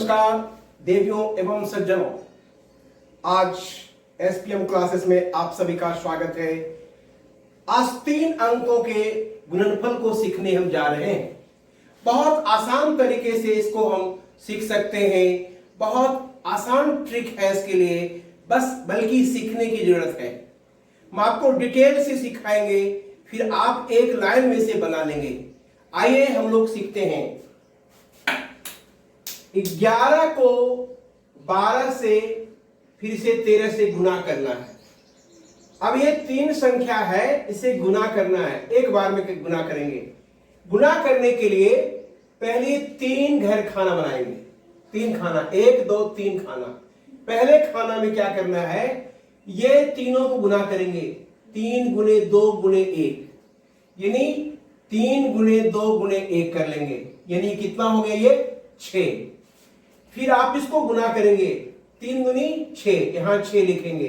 नमस्कार देवियों एवं सज्जनों, आज एसपीएम क्लासेस में आप सभी का स्वागत है। आज 3 अंकों के गुणनफल को सीखने हम जा रहे हैं। बहुत आसान तरीके से इसको हम सीख सकते हैं। बहुत आसान ट्रिक है इसके लिए, बल्कि सीखने की जरूरत है। हम आपको डिटेल से सिखाएंगे, फिर आप एक लाइन में से बना लेंगे। आइए हम लोग सीखते हैं। 11 को 12 से फिर से 13 से गुना करना है। अब ये 3 संख्या है, इसे गुना करना है। एक बार में गुना करेंगे। गुना करने के लिए पहले 3 घर खाना बनाएंगे। 3 खाना, 1 2 3 खाना। पहले खाना में क्या करना है, ये तीनों को गुना करेंगे। 3 गुने 2 गुने 1, यानी 3 गुने 2 गुने 1 कर लेंगे। यानी कितना हो गया, ये 6। फिर आप इसको गुना करेंगे। 3 गुनी 6, यहां 6 लिखेंगे।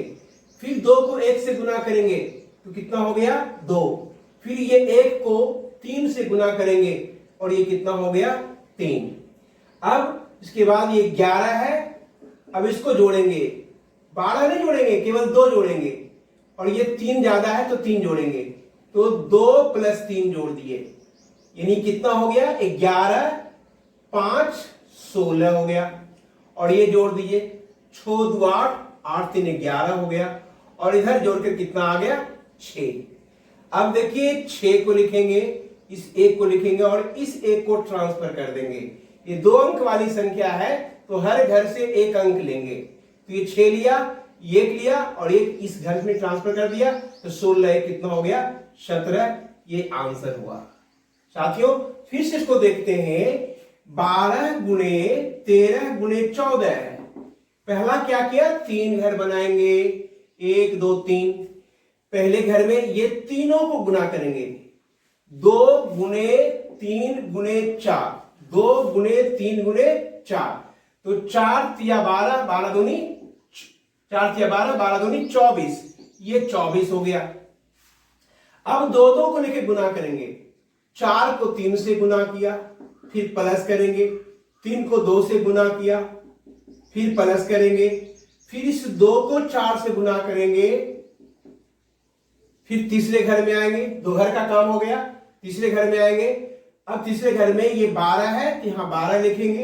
फिर 2 को 1 से गुना करेंगे तो कितना हो गया, 2। फिर ये 1 को 3 से गुना करेंगे और ये कितना हो गया, 3। अब इसके बाद ये 11 है। अब इसको जोड़ेंगे। 12 नहीं जोड़ेंगे, केवल 2 जोड़ेंगे। और ये 3 ज्यादा है तो 3 जोड़ेंगे। तो 2 प्लस 3 जोड़ दिए, यानी कितना हो गया, 11 5 16 हो गया। और ये जोड़ दीजिए, 6 2 8, 8 3 11 हो गया। और इधर जोड़कर कितना आ गया, 6। अब देखिए 6 को लिखेंगे, इस 1 को लिखेंगे और इस 1 को ट्रांसफर कर देंगे। ये 2 अंक वाली संख्या है तो हर घर से 1 अंक लेंगे। तो ये 6 लिया, 1 लिया और 1 इस घर में ट्रांसफर कर दिया तो 16 कितना हो गया, 17। ये आंसर हुआ। साथियों फिर से इसको देखते हैं। 12 गुणे 13 गुणे 14 है। पहला क्या किया, 3 घर बनाएंगे। 1 2 3। पहले घर में ये तीनों को गुना करेंगे। 2 गुणे 3 गुणे 4, 2 गुणे 3 गुणे 4। तो 4 तिया 12, 12 दूनी 4 तिया 12, 12 दूनी 24। ये 24 हो गया। अब 2 2 को लेके गुना करेंगे। 4 को 3 से गुना किया, फिर प्लस करेंगे। 3 को 2 से गुना किया, फिर प्लस करेंगे। फिर इस 2 को 4 से गुना करेंगे। फिर तीसरे घर में आएंगे। 2 घर का काम हो गया। तीसरे घर में आएंगे। अब तीसरे घर में ये 12 है तो यहां 12 लिखेंगे।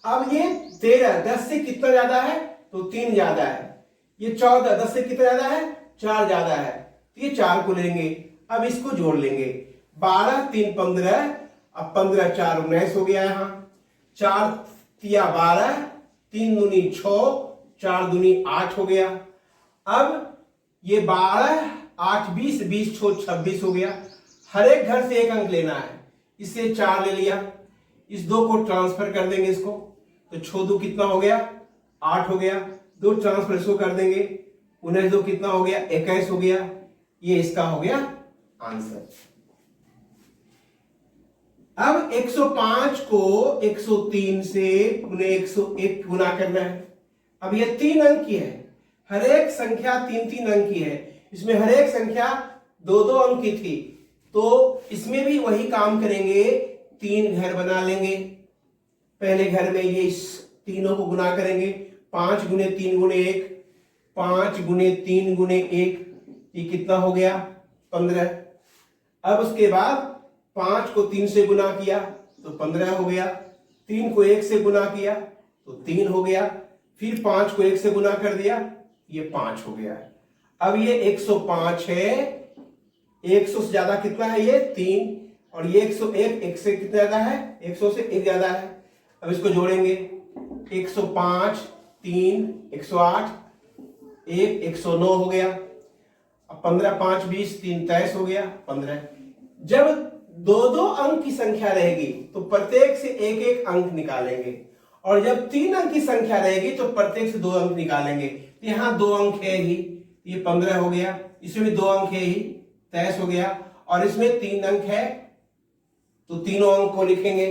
अब ये 13, 10 से कितना ज्यादा है, तो 3 ज्यादा है। ये 14, 10 से कितना ज्यादा है, 4 ज्यादा है। तो ये 4 को लेंगे। अब इसको जोड़ लेंगे। 12 3 15, अब 15 4 19 हो गया। यहां 4 तिया 12, 3 दूनी 6, 4 दूनी 8 हो गया। अब ये 12 8 20, 20 6 26 हो गया। हर एक घर से 1 अंक लेना है। इससे 4 ले लिया। इस 2 को ट्रांसफर कर देंगे इसको, तो 6 2 कितना हो गया, 8 हो गया। 2 ट्रांसफर इसको कर देंगे, 19 2 कितना हो गया, 21 हो गया। ये इसका हो गया आंसर। अब 105 को 103 से गुने 101 गुना करना है। अब ये 3 अंक की है। हर एक संख्या 3 अंक की है। इसमें हर एक संख्या 2 अंक की थी, तो इसमें भी वही काम करेंगे। 3 घर बना लेंगे। पहले घर में ये इस तीनों को गुना करेंगे। 5 गुने 3 गुने 1, 5 गुने 3 गुने 1, ये कितना हो गया, 15। अब उसके बाद 5 को 3 से गुना किया तो 15 हो गया। 3 को 1 से गुना किया तो 3 हो गया। फिर 5 को 1 से गुना कर दिया, ये 5 हो गया। अब ये 105 है। 100 से ज्यादा कितना है, ये 3। और ये 101, 1 से कितना ज्यादा है, 100 से 1 ज्यादा है। अब इसको जोड़ेंगे। 105 3 108, 1 109 हो गया। अब 15 5 20, 3 23 हो गया, 15। जब 2 अंक की संख्या रहेगी तो प्रत्येक से 1 अंक निकालेंगे। और जब 3 अंक की संख्या रहेगी तो प्रत्येक से 2 अंक निकालेंगे। तो यहां 2 अंक है ही, ये 15 हो गया। इसमें भी 2 अंक है ही, 23 हो गया। और इसमें 3 अंक है तो तीनों अंक को लिखेंगे।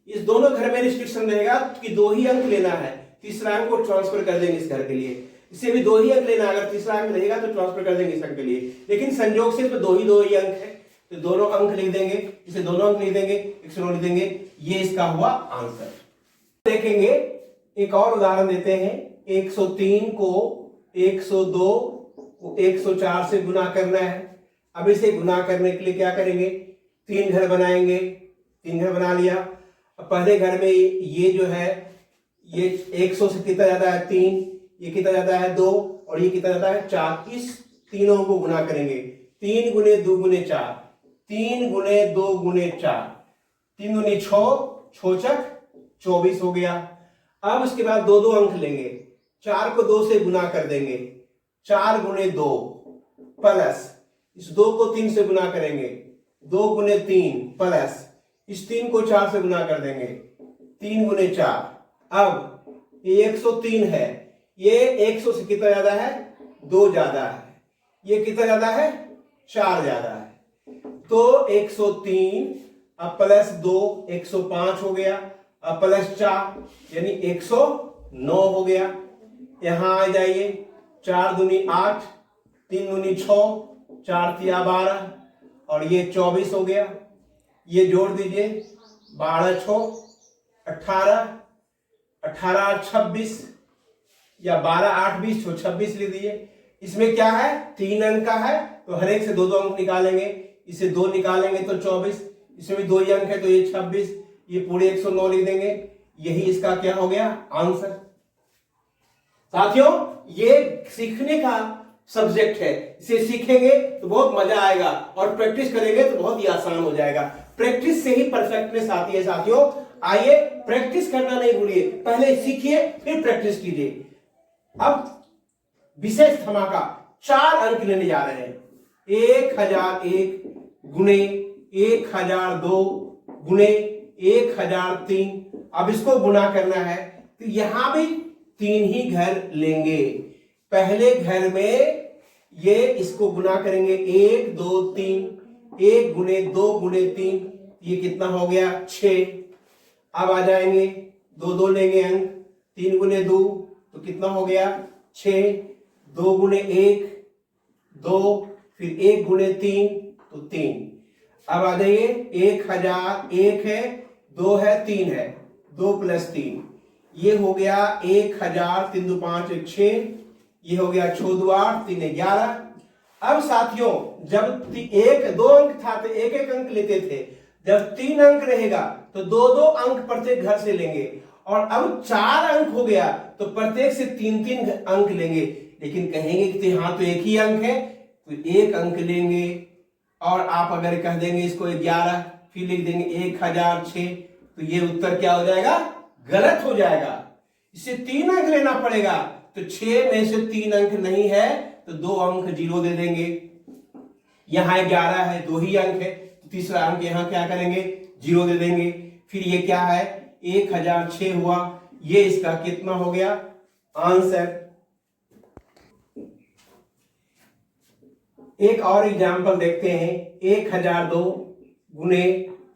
इस दोनों घर में रिस्ट्रिक्शन रहेगा कि 2 ही अंक लेना है। तीसरा अंक को ट्रांसफर कर देंगे इस घर के लिए। इसे भी 2 ही अंक लेना, अगर तीसरा अंक रहेगा तो ट्रांसफर कर देंगे इस अंक के लिए। लेकिन संयोग से इसमें 2 ही अंक है तो दोनों अंक लिख देंगे। इसे दोनों अंक लिख देंगे, 109 लिख देंगे। ये इसका हुआ आंसर। देखेंगे एक और उदाहरण देते हैं। 103 को 102 को 104 से गुना करना है। अब इसे गुना करने के लिए क्या करेंगे, 3 घर बनाएंगे। 3 घर बना लिया। अब पहले घर में ये जो है ये 100 से कितना ज्यादा है 3, ये कितना ज्यादा है 2 और ये कितना ज्यादा है 4। इस तीनों को गुना करेंगे। 3 गुने 2 गुने 4, 3 गुने 2 गुने 4, 3 गुने 6, 6 24 हो गया। अब उसके बाद 2 अंक लेंगे। 4 को 2 से गुना कर देंगे। 4 गुने 2 प्लस इस 2 को 3 से गुना करेंगे। 2 गुने 3 प्लस इस 3 को 4 से गुना कर देंगे। 3 गुने 4। अब ये 103 है, ये 100 से कितना ज्यादा है 2 ज्यादा है। ये कितना ज्यादा है 4 ज्यादा है। तो 103 अब प्लस 2 105 हो गया। अब प्लस 4 यानी 109 हो गया। यहां आ जाइए। 4 दूनी 8, 3 दूनी 6, 4 तिया 12 और ये 24 हो गया। ये जोड़ दीजिए। 12 6 18, 18 26 या 12 8 20 26 ले दीजिए। इसमें क्या है 3 अंक का है तो हर एक से 2 अंक निकालेंगे। इसे 2 निकालेंगे तो 24, इसमें भी 2 ही अंक है तो ये 26, ये पूरे 109 लिख देंगे। यही इसका क्या हो गया आंसर। साथियों ये सीखने का सब्जेक्ट है, इसे सीखेंगे तो बहुत मजा आएगा और प्रैक्टिस करेंगे तो बहुत ही आसान हो जाएगा। प्रैक्टिस से ही परफेक्टनेस आती है साथियों। आइए प्रैक्टिस करना नहीं भूलिए, पहले सीखिए फिर प्रैक्टिस कीजिए। अब विशेष धमाका 4 अंक लेने जा रहे हैं। 1001 गुणे 1002 गुणे 1003। अब इसको गुना करना है तो यहां भी 3 ही घर लेंगे। पहले घर में ये इसको गुना करेंगे 1 2 3, 1 गुने 2 गुने 3, ये कितना हो गया 6। अब आ जाएंगे 2 2 लेंगे अंक। 3 गुने 2 तो कितना हो गया 6। 2 गुने 1 2, फिर 1 गुने 3 तो 3। अब आ जाइए 1000 1 है 2 है 3 है, 2 प्लस 3 ये हो गया 1000। 3 2 5 1 6, ये हो गया 6 2 8 3 11। अब साथियों जब 1 2 अंक था तो 1 1 अंक लेते थे। जब 3 अंक रहेगा तो 2 2 अंक प्रत्येक घर से लेंगे। और अब 4 अंक हो गया तो प्रत्येक से 3 3 अंक लेंगे। लेकिन कहेंगे कि यहाँ तो एक ही अंक है तो 1 अंक लेंगे। और आप अगर कह देंगे इसको 11 फिर लिख देंगे 1006 तो ये उत्तर क्या हो जाएगा गलत हो जाएगा। इसे 3 अंक लेना पड़ेगा तो 6 में से 3 अंक नहीं है तो 2 अंक 0 दे देंगे। यहां 11 है 2 ही अंक है तो तीसरा अंक यहां क्या करेंगे 0 दे देंगे। फिर ये क्या है 1006 हुआ। ये इसका कितना हो गया आंसर। एक और एग्जाम्पल देखते हैं। 1002 गुणे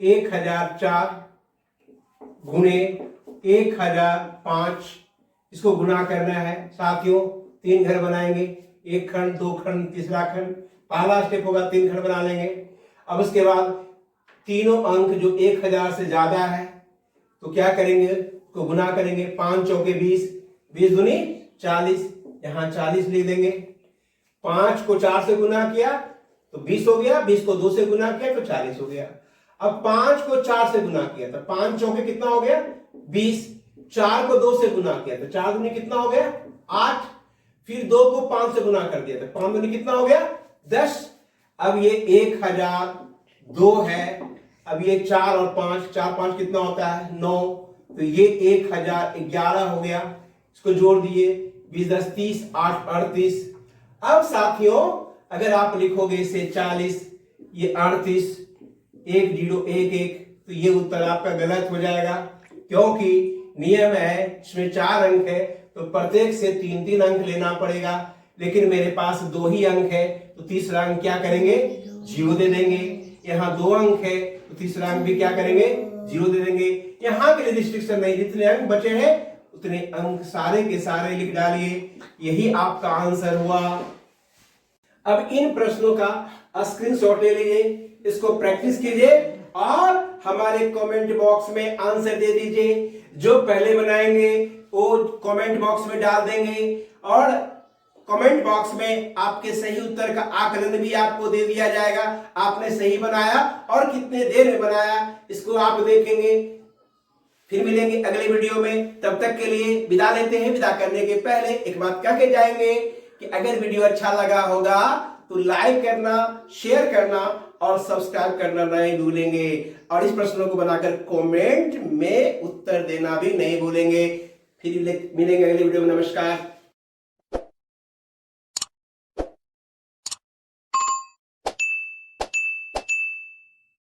1004 गुणे 1005। इसको गुना करना है साथियों। 3 घर बनाएंगे, 1 खंड 2 खंड तीसरा खंड। पहला स्टेप होगा 3 खंड बना लेंगे। अब उसके बाद तीनों अंक जो 1000 से ज्यादा है तो क्या करेंगे तो गुना करेंगे। 5 चौके 20, 20 दूनी 40, यहां 40 लिख देंगे। 5 को 4 से गुना किया तो 20 हो गया, 20 को 2 से गुना किया तो 40 हो गया। अब 5 को 4 से गुना किया तो 5 चौके कितना हो गया 20। 4 को 2 से गुना किया तो 4 दूनी कितना हो गया 8। फिर 2 को 5 से गुना कर दिया तो 5 दूनी कितना हो गया 10। अब ये 1002 है। अब ये 4 और 5, 4 5 कितना होता है 9 तो ये 1011 हो गया। इसको जोड़ दिए 20 10 30 8 38। अब साथियों अगर आप लिखोगे इसे 40 ये 38 1011 तो ये उत्तर आपका गलत हो जाएगा। क्योंकि नियम है इसमें 4 अंक है तो प्रत्येक से 3 3 अंक लेना पड़ेगा। लेकिन मेरे पास 2 ही अंक है तो तीसरा अंक क्या करेंगे 0 दे देंगे। यहाँ 2 अंक है तो तीसरा अंक भी क्या करेंगे 0 दे देंगे। यहाँ के लिए रिस्ट्रिक्शन नहीं, जितने अंक बचे हैं उतने अंक सारे के सारे लिख डालिए। यही आपका आंसर हुआ। अब इन प्रश्नों का स्क्रीनशॉट ले लीजिए। इसको प्रैक्टिस कीजिए और हमारे कमेंट बॉक्स में आंसर दे दीजिए। जो पहले बनाएंगे वो कमेंट बॉक्स में डाल देंगे और कमेंट बॉक्स में आपके सही उत्तर का आकलन भी आपको दे दिया जाएगा। आपने सही बनाया और कितने देर में बनाया इसको आप देखेंगे। फिर मिलेंगे अगले वीडियो में, तब तक के लिए विदा लेते हैं। विदा करने के पहले एक बात कह के जाएंगे कि अगर वीडियो अच्छा लगा होगा तो लाइक करना, शेयर करना और सब्सक्राइब करना नहीं भूलेंगे और इस प्रश्नों को बनाकर कमेंट में उत्तर देना भी नहीं भूलेंगे। फिर मिलेंगे अगले वीडियो में। नमस्कार।